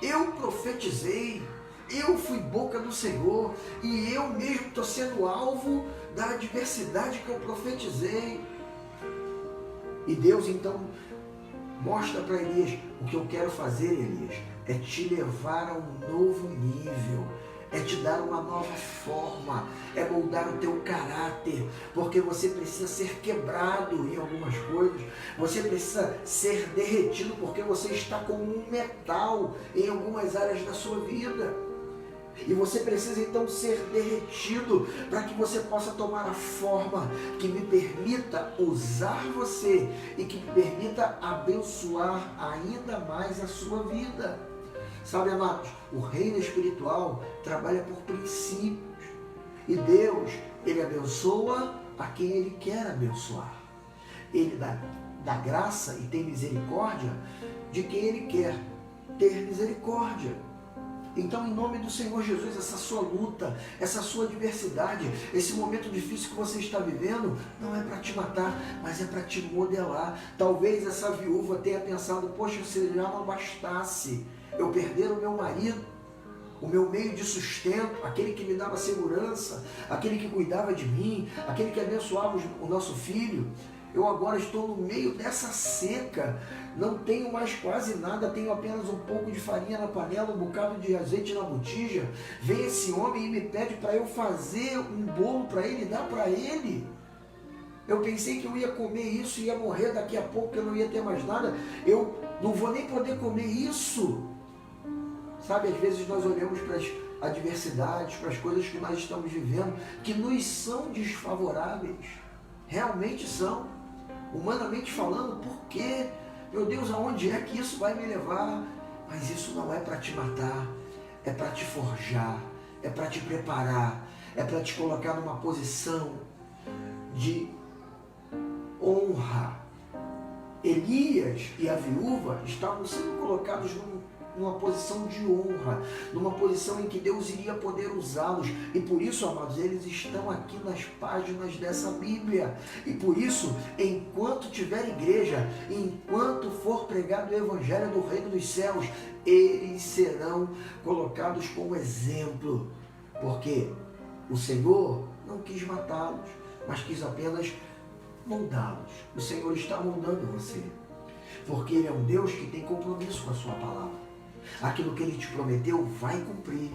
eu profetizei, eu fui boca do Senhor, e eu mesmo estou sendo alvo da adversidade que eu profetizei. E Deus então mostra para Elias, o que eu quero fazer, Elias, é te levar a um novo nível, é te dar uma nova forma, é moldar o teu caráter, porque você precisa ser quebrado em algumas coisas, você precisa ser derretido, porque você está como um metal em algumas áreas da sua vida. E você precisa então ser derretido para que você possa tomar a forma que me permita usar você e que me permita abençoar ainda mais a sua vida. Sabe, amados, o reino espiritual trabalha por princípios. E Deus, Ele abençoa a quem Ele quer abençoar. Ele dá graça e tem misericórdia de quem Ele quer ter misericórdia. Então, em nome do Senhor Jesus, essa sua luta, essa sua adversidade, esse momento difícil que você está vivendo, não é para te matar, mas é para te modelar. Talvez essa viúva tenha pensado, poxa, se já não bastasse eu perder o meu marido, o meu meio de sustento, aquele que me dava segurança, aquele que cuidava de mim, aquele que abençoava o nosso filho, eu agora estou no meio dessa seca, não tenho mais quase nada, tenho apenas um pouco de farinha na panela, um bocado de azeite na botija. Vem esse homem e me pede para eu fazer um bolo para ele, dar para ele. Eu pensei que eu ia comer isso e ia morrer daqui a pouco, que eu não ia ter mais nada. Eu não vou nem poder comer isso. Sabe, às vezes nós olhamos para as adversidades, para as coisas que nós estamos vivendo, que nos são desfavoráveis. Realmente são. Humanamente falando, por quê? Meu Deus, aonde é que isso vai me levar? Mas isso não é para te matar, é para te forjar, é para te preparar, é para te colocar numa posição de honra. Elias e a viúva estavam sendo colocados numa posição de honra, numa posição em que Deus iria poder usá-los. E por isso, amados, eles estão aqui nas páginas dessa Bíblia. E por isso, enquanto tiver igreja, enquanto for pregado o Evangelho do Reino dos Céus, eles serão colocados como exemplo. Porque o Senhor não quis matá-los, mas quis apenas moldá-los. O Senhor está moldando você, porque Ele é um Deus que tem compromisso com a sua palavra. Aquilo que Ele te prometeu vai cumprir.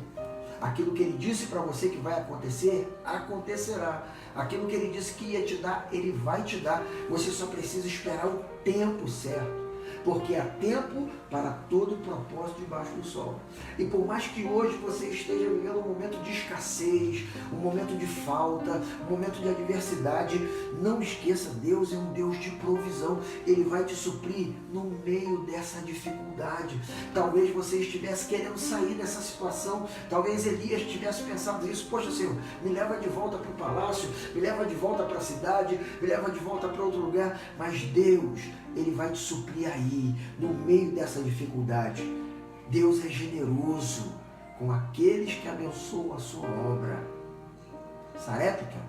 Aquilo que Ele disse para você que vai acontecer, acontecerá. Aquilo que Ele disse que ia te dar, Ele vai te dar. Você só precisa esperar o tempo certo, porque há tempo para todo propósito debaixo do sol. E por mais que hoje você esteja vivendo um momento de escassez, um momento de falta, um momento de adversidade, não esqueça, Deus é um Deus de provisão. Ele vai te suprir no meio dessa dificuldade. Talvez você estivesse querendo sair dessa situação, talvez Elias tivesse pensado nisso: poxa, Senhor, me leva de volta para o palácio, me leva de volta para a cidade, me leva de volta para outro lugar. Mas Deus, Ele vai te suprir aí, no meio dessa dificuldade. Deus é generoso com aqueles que abençoam a sua obra. Sarepta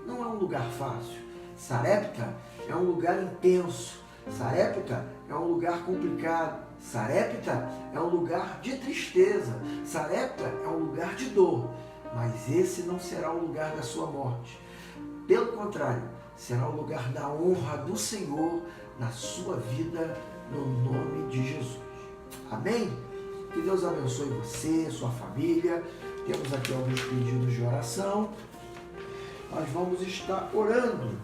não é um lugar fácil. Sarepta é um lugar intenso. Sarepta é um lugar complicado. Sarepta é um lugar de tristeza. Sarepta é um lugar de dor. Mas esse não será o lugar da sua morte. Pelo contrário, será o lugar da honra do Senhor na sua vida, no nome de Jesus. Amém? Que Deus abençoe você, sua família. Temos aqui alguns pedidos de oração. Nós vamos estar orando.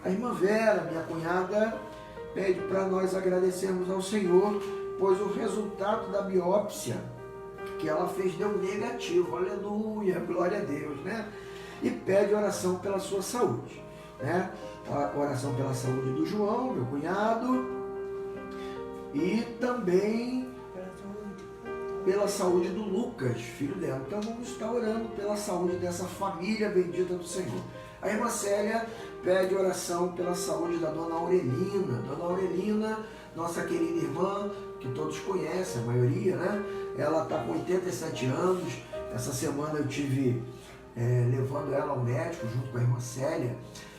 A irmã Vera, minha cunhada, pede para nós agradecermos ao Senhor, pois o resultado da biópsia que ela fez deu negativo. Aleluia, glória a Deus, né? E pede oração pela sua saúde, né? A oração pela saúde do João, meu cunhado, e também pela saúde do Lucas, filho dela. Então vamos estar orando pela saúde dessa família bendita do Senhor. A irmã Célia pede oração pela saúde da dona Aurelina. Dona Aurelina, nossa querida irmã, que todos conhecem, a maioria, né? Ela está com 87 anos. Essa semana eu tive levando ela ao médico junto com a irmã Célia,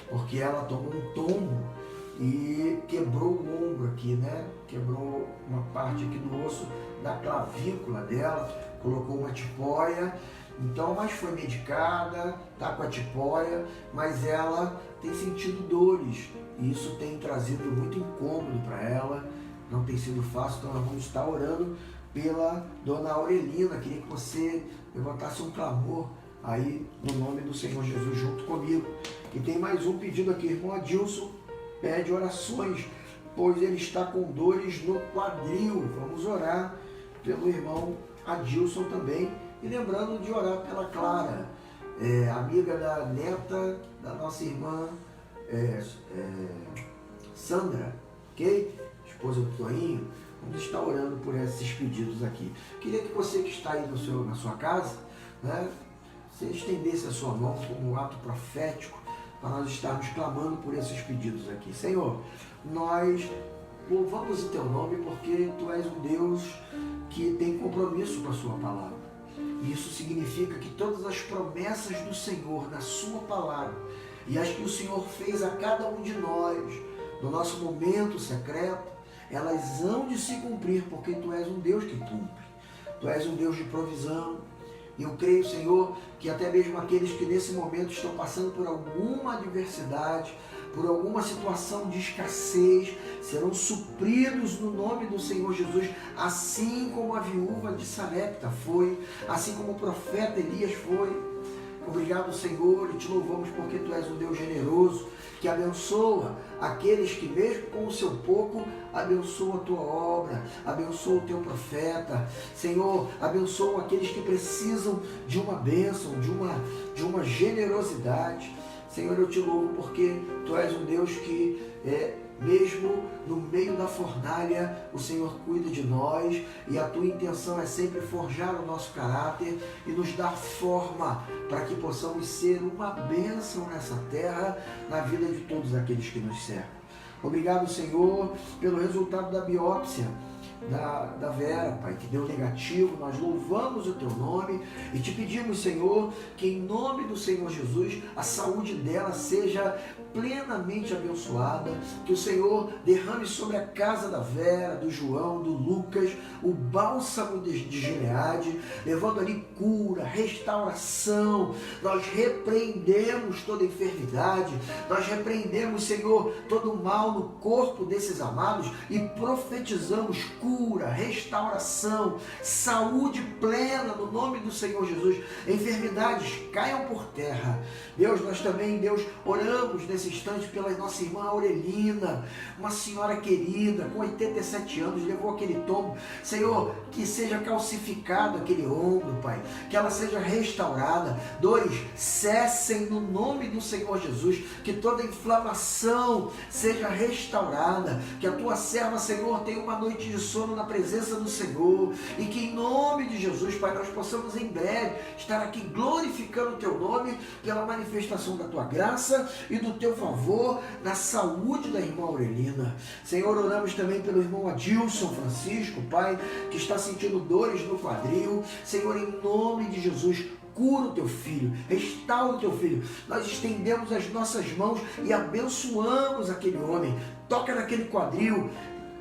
porque ela tomou um tombo e quebrou o ombro aqui, né? Quebrou uma parte aqui do osso da clavícula dela, colocou uma tipóia. Então, mas foi medicada, tá com a tipóia, mas ela tem sentido dores e isso tem trazido muito incômodo para ela, não tem sido fácil. Então nós vamos estar orando pela dona Aurelina. Queria que você levantasse um clamor aí no nome do Senhor Jesus junto comigo. E tem mais um pedido aqui, irmão Adilson pede orações, pois ele está com dores no quadril. Vamos orar pelo irmão Adilson também. E lembrando de orar pela Clara, amiga da neta da nossa irmã Sandra, ok? Esposa do Toninho. Vamos estar orando por esses pedidos aqui. Queria que você que está aí na sua casa, né, você estendesse a sua mão como um ato profético para nós estarmos clamando por esses pedidos aqui. Senhor, nós louvamos o Teu nome porque Tu és um Deus que tem compromisso com a Sua palavra. Isso significa que todas as promessas do Senhor na Sua palavra e as que o Senhor fez a cada um de nós, no nosso momento secreto, elas hão de se cumprir, porque Tu és um Deus que cumpre. Tu és um Deus de provisão. E eu creio, Senhor, que até mesmo aqueles que nesse momento estão passando por alguma adversidade, por alguma situação de escassez, serão supridos no nome do Senhor Jesus, assim como a viúva de Sarepta foi, assim como o profeta Elias foi. Obrigado, Senhor, e te louvamos porque Tu és um Deus generoso, que abençoa aqueles que mesmo com o seu pouco, abençoa a Tua obra, abençoa o Teu profeta. Senhor, abençoa aqueles que precisam de uma bênção, de uma generosidade. Senhor, eu te louvo porque Tu és um Deus que mesmo no meio da fornalha, o Senhor cuida de nós e a Tua intenção é sempre forjar o nosso caráter e nos dar forma para que possamos ser uma bênção nessa terra, na vida de todos aqueles que nos cercam. Obrigado, Senhor, pelo resultado da biópsia. da Vera, Pai, que deu negativo. Nós louvamos o Teu nome e te pedimos, Senhor, que em nome do Senhor Jesus, a saúde dela seja plenamente abençoada, que o Senhor derrame sobre a casa da Vera, do João, do Lucas, o bálsamo de Gileade, levando ali cura, restauração. Nós repreendemos toda enfermidade, nós repreendemos, Senhor, todo o mal no corpo desses amados e profetizamos cura, restauração, saúde plena no nome do Senhor Jesus. Enfermidades caiam por terra. Deus, nós também, Deus, oramos nesse instante pela nossa irmã Aurelina, uma senhora querida, com 87 anos, levou aquele tombo. Senhor, que seja calcificado aquele ombro, Pai, que ela seja restaurada. Dores cessem no nome do Senhor Jesus, que toda inflamação seja restaurada, que a tua serva, Senhor, tenha uma noite de sono na presença do Senhor, e que em nome de Jesus, Pai, nós possamos em breve estar aqui glorificando o teu nome pela manifestação da tua graça e do teu favor na saúde da irmã Aurelina. Senhor, oramos também pelo irmão Adilson Francisco, Pai, que está sentindo dores no quadril. Senhor, em nome de Jesus, cura o teu filho, restaura o teu filho. Nós estendemos as nossas mãos e abençoamos aquele homem. Toca naquele quadril,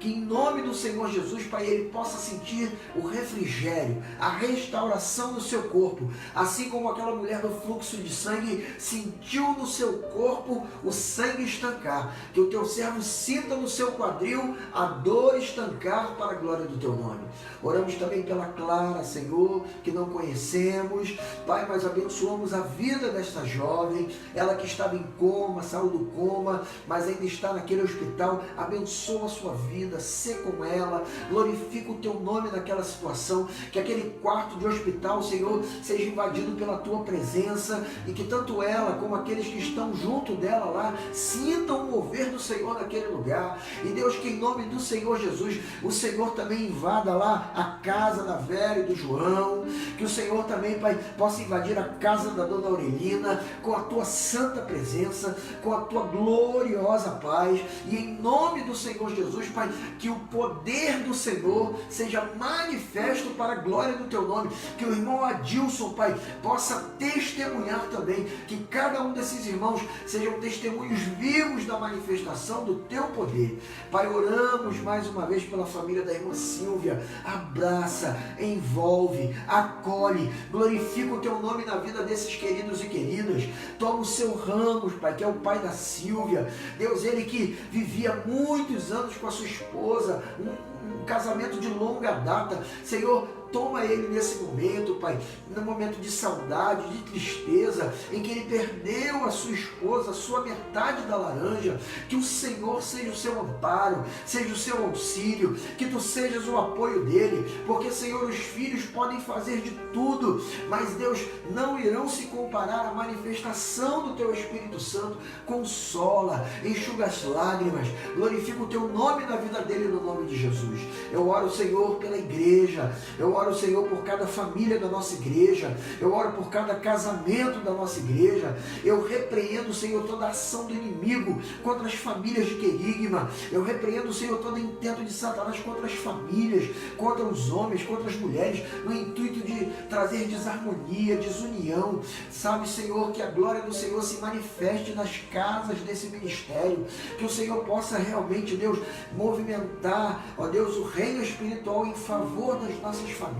que em nome do Senhor Jesus, Pai, ele possa sentir o refrigério, a restauração do seu corpo, assim como aquela mulher do fluxo de sangue sentiu no seu corpo o sangue estancar. Que o teu servo sinta no seu quadril a dor estancar para a glória do teu nome. Oramos também pela Clara, Senhor, que não conhecemos, Pai, mas abençoamos a vida desta jovem, ela que estava em coma, saiu do coma, mas ainda está naquele hospital. Abençoa a sua vida, sê com ela, glorifica o teu nome naquela situação, que aquele quarto de hospital, Senhor, seja invadido pela tua presença, e que tanto ela como aqueles que estão junto dela lá sintam o mover do Senhor naquele lugar. E Deus, que em nome do Senhor Jesus, o Senhor também invada lá a casa da Vera e do João, que o Senhor também, Pai, possa invadir a casa da dona Aurelina com a tua santa presença, com a tua gloriosa paz, e em nome do Senhor Jesus, Pai, que o poder do Senhor seja manifesto para a glória do teu nome, que o irmão Adilson, Pai, possa testemunhar também, que cada um desses irmãos sejam testemunhos vivos da manifestação do teu poder. Pai, oramos mais uma vez pela família da irmã Silvia. Abraça, envolve, acolhe, glorifica o teu nome na vida desses queridos e queridas. Toma o seu Ramos, Pai, que é o pai da Silvia. Deus, ele que vivia muitos anos com a sua esposa, um casamento de longa data. Senhor, toma ele nesse momento, Pai, no momento de saudade, de tristeza, em que ele perdeu a sua esposa, a sua metade da laranja. Que o Senhor seja o seu amparo, seja o seu auxílio, que tu sejas o apoio dele, porque, Senhor, os filhos podem fazer de tudo, mas, Deus, não irão se comparar à manifestação do teu Espírito Santo. Consola, enxuga as lágrimas, glorifica o teu nome na vida dele, no nome de Jesus. Eu oro, Senhor, pela igreja, eu oro, Senhor, por cada família da nossa igreja, eu oro por cada casamento da nossa igreja. Eu repreendo, Senhor, toda ação do inimigo contra as famílias de querigma. Eu repreendo, Senhor, todo intento de Satanás contra as famílias, contra os homens, contra as mulheres, no intuito de trazer desarmonia, desunião. Sabe, Senhor, que a glória do Senhor se manifeste nas casas desse ministério, que o Senhor possa realmente, Deus, movimentar, ó Deus, o reino espiritual em favor das nossas famílias.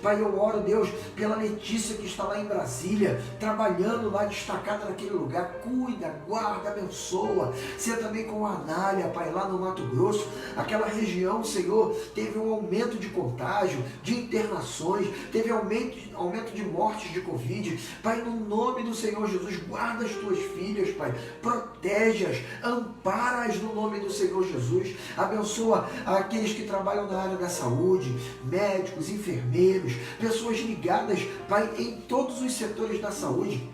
Pai, eu oro, Deus, pela Letícia, que está lá em Brasília, trabalhando lá, destacada naquele lugar. Cuida, guarda, abençoa. Seja também com a Anália, Pai, lá no Mato Grosso. Aquela região, Senhor, teve um aumento de contágio, de internações, teve aumento de mortes de Covid. Pai, no nome do Senhor Jesus, guarda as tuas filhas, Pai, protege-as, ampara-as no nome do Senhor Jesus. Abençoa aqueles que trabalham na área da saúde, médicos, enfermeiros, pessoas ligadas, Pai, em todos os setores da saúde.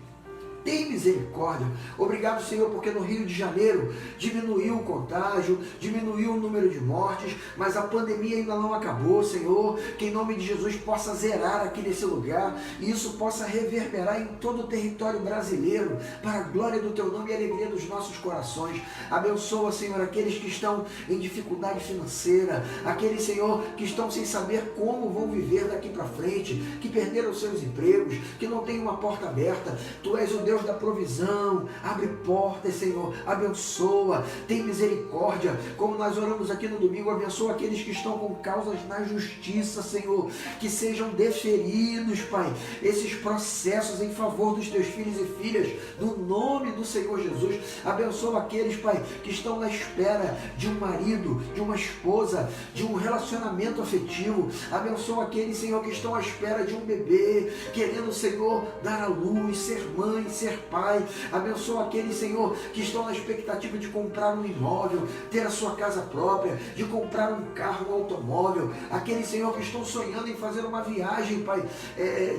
tem misericórdia. Obrigado, Senhor, porque no Rio de Janeiro diminuiu o contágio, diminuiu o número de mortes, mas a pandemia ainda não acabou, Senhor. Que em nome de Jesus possa zerar aqui nesse lugar e isso possa reverberar em todo o território brasileiro, para a glória do Teu nome e a alegria dos nossos corações. Abençoa, Senhor, aqueles que estão em dificuldade financeira, aqueles, Senhor, que estão sem saber como vão viver daqui para frente, que perderam seus empregos, que não têm uma porta aberta. Tu és o Deus da provisão, abre portas, Senhor, abençoa, tem misericórdia, como nós oramos aqui no domingo, abençoa aqueles que estão com causas na justiça, Senhor, que sejam deferidos, Pai, esses processos em favor dos Teus filhos e filhas, no nome do Senhor Jesus. Abençoa aqueles, Pai, que estão na espera de um marido, de uma esposa, de um relacionamento afetivo. Abençoa aqueles, Senhor, que estão à espera de um bebê, querendo, Senhor, dar à luz, ser mãe, ser pai. Abençoa aqueles, Senhor, que estão na expectativa de comprar um imóvel, ter a sua casa própria, de comprar um carro, um automóvel. Aqueles, Senhor, que estão sonhando em fazer uma viagem, Pai,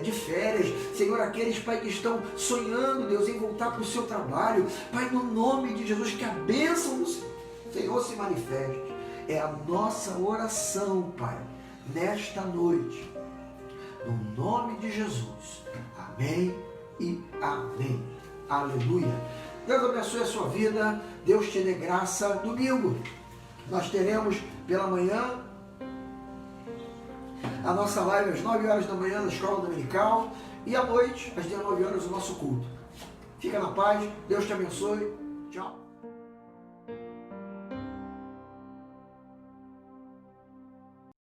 de férias. Senhor, aqueles, Pai, que estão sonhando, Deus, em voltar para o seu trabalho. Pai, no nome de Jesus, que a bênção do Senhor se manifeste. É a nossa oração, Pai, nesta noite, no nome de Jesus. Amém e amém. Aleluia. Deus abençoe a sua vida, Deus te dê graça. Domingo nós teremos pela manhã a nossa live às 9 horas da manhã na escola dominical e à noite às 19 horas o nosso culto. Fica na paz, Deus te abençoe. Tchau.